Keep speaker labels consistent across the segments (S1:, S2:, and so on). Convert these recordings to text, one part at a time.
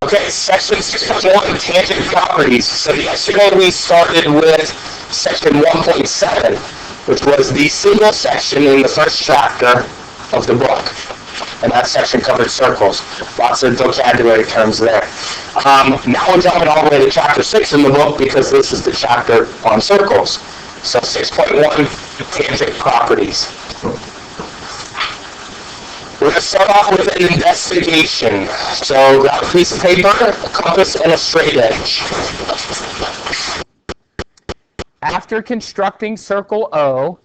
S1: Okay, section 6.1, tangent properties. So yesterday we started with section 1.7, which was the single section in the first chapter of the book. And that section covered circles. Lots of vocabulary terms there. Now we're jumping all the way to chapter 6 in the book because this is the chapter on circles. So 6.1, tangent properties. We're going to start off with an investigation. So grab a piece of paper, a compass, and a straight edge.
S2: After constructing circle O,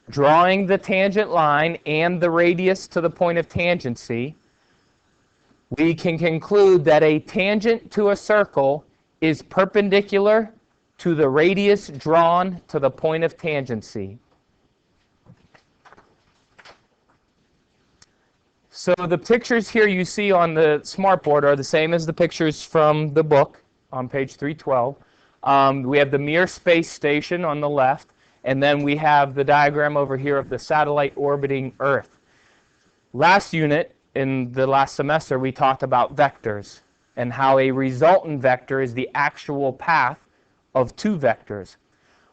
S2: drawing the tangent line and the radius to the point of tangency, we can conclude that a tangent to a circle is perpendicular to the radius drawn to the point of tangency. So the pictures here you see on the smartboard are the same as the pictures from the book on page 312. We have the Mir space station on the left, and then we have the diagram over here of the satellite orbiting Earth. Last unit, in the last semester, we talked about vectors and how a resultant vector is the actual path of two vectors.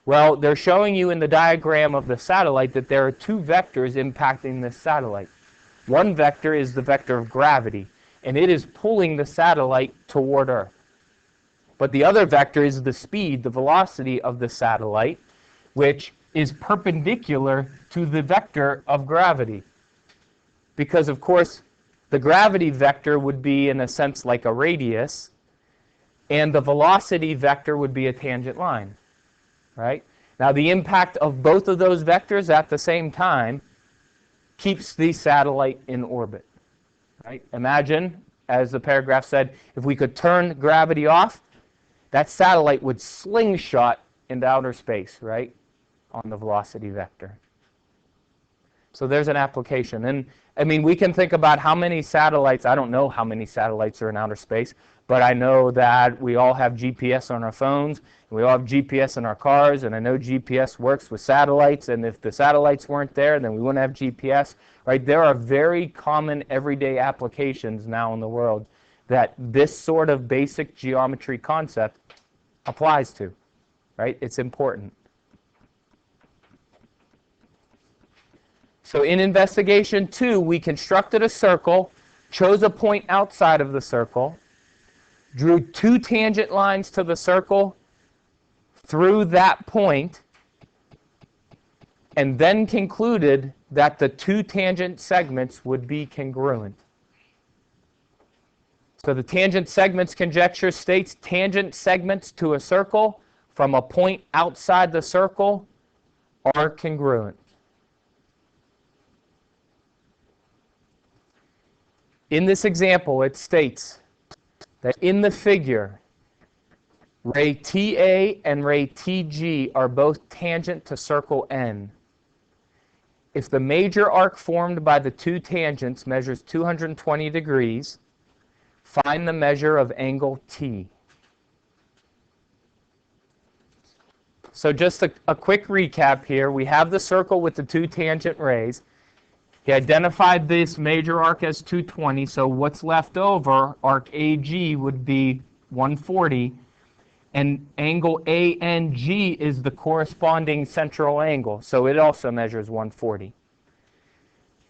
S2: Well, they're showing you in the diagram of the satellite that there are two vectors impacting this satellite. One vector is the vector of gravity, and it is pulling the satellite toward Earth. But the other vector is the speed, the velocity of the satellite, which is perpendicular to the vector of gravity. Because, of course, the gravity vector would be, in a sense, like a radius, and the velocity vector would be a tangent line, right? Now, the impact of both of those vectors at the same time keeps the satellite in orbit, right? Imagine, as the paragraph said, if we could turn gravity off, that satellite would slingshot into outer space, right, on the velocity vector. So there's an application. And, I mean, we can think about how many satellites. I don't know how many satellites are in outer space, but I know that we all have GPS on our phones, and we all have GPS in our cars, and I know GPS works with satellites, and if the satellites weren't there, then we wouldn't have GPS, right? There are very common everyday applications now in the world that this sort of basic geometry concept applies to, right? It's important. So in investigation 2, we constructed a circle, chose a point outside of the circle, drew two tangent lines to the circle through that point, and then concluded that the two tangent segments would be congruent. So the tangent segments conjecture states tangent segments to a circle from a point outside the circle are congruent. In this example, it states that in the figure, ray TA and ray TG are both tangent to circle N. If the major arc formed by the two tangents measures 220 degrees, find the measure of angle T. So just a quick recap here. We have the circle with the two tangent rays. He identified this major arc as 220, so what's left over, arc AG, would be 140, and angle ANG is the corresponding central angle, so it also measures 140.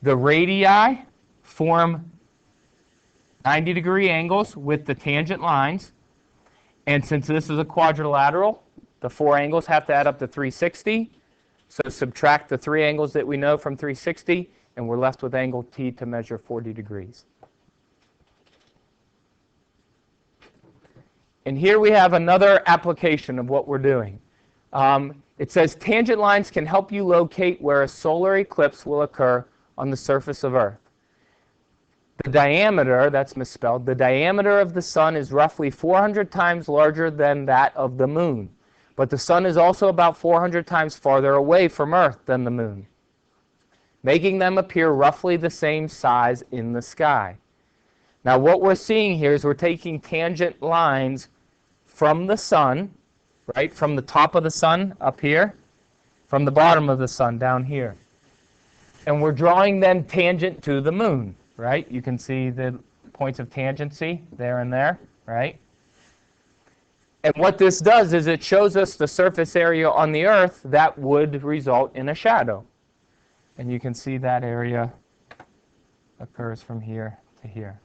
S2: The radii form 90-degree angles with the tangent lines, and since this is a quadrilateral, the four angles have to add up to 360, so subtract the three angles that we know from 360, and we're left with angle T to measure 40 degrees. And here we have another application of what we're doing. It says tangent lines can help you locate where a solar eclipse will occur on the surface of Earth. The diameter, that's misspelled, the diameter of the sun is roughly 400 times larger than that of the moon. But the sun is also about 400 times farther away from Earth than the moon, making them appear roughly the same size in the sky. Now what we're seeing here is we're taking tangent lines from the sun, right, from the top of the sun up here, from the bottom of the sun down here. And we're drawing them tangent to the moon, right? You can see the points of tangency there and there. right? And what this does is it shows us the surface area on the Earth that would result in a shadow. And you can see that area occurs from here to here.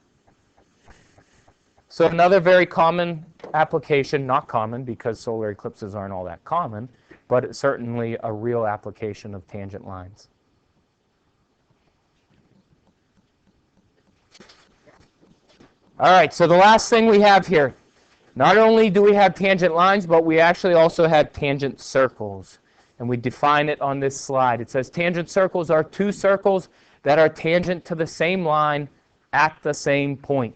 S2: So another very common application, not common because solar eclipses aren't all that common, but it's certainly a real application of tangent lines. All right, so the last thing we have here, not only do we have tangent lines, but we actually also have tangent circles. And we define it on this slide. It says tangent circles are two circles that are tangent to the same line at the same point.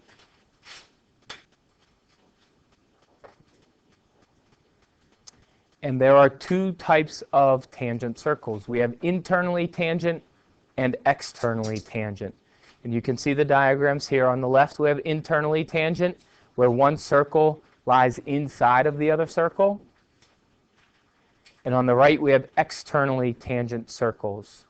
S2: And there are two types of tangent circles. We have internally tangent and externally tangent. And you can see the diagrams here. On the left, we have internally tangent, where one circle lies inside of the other circle. And on the right, we have externally tangent circles,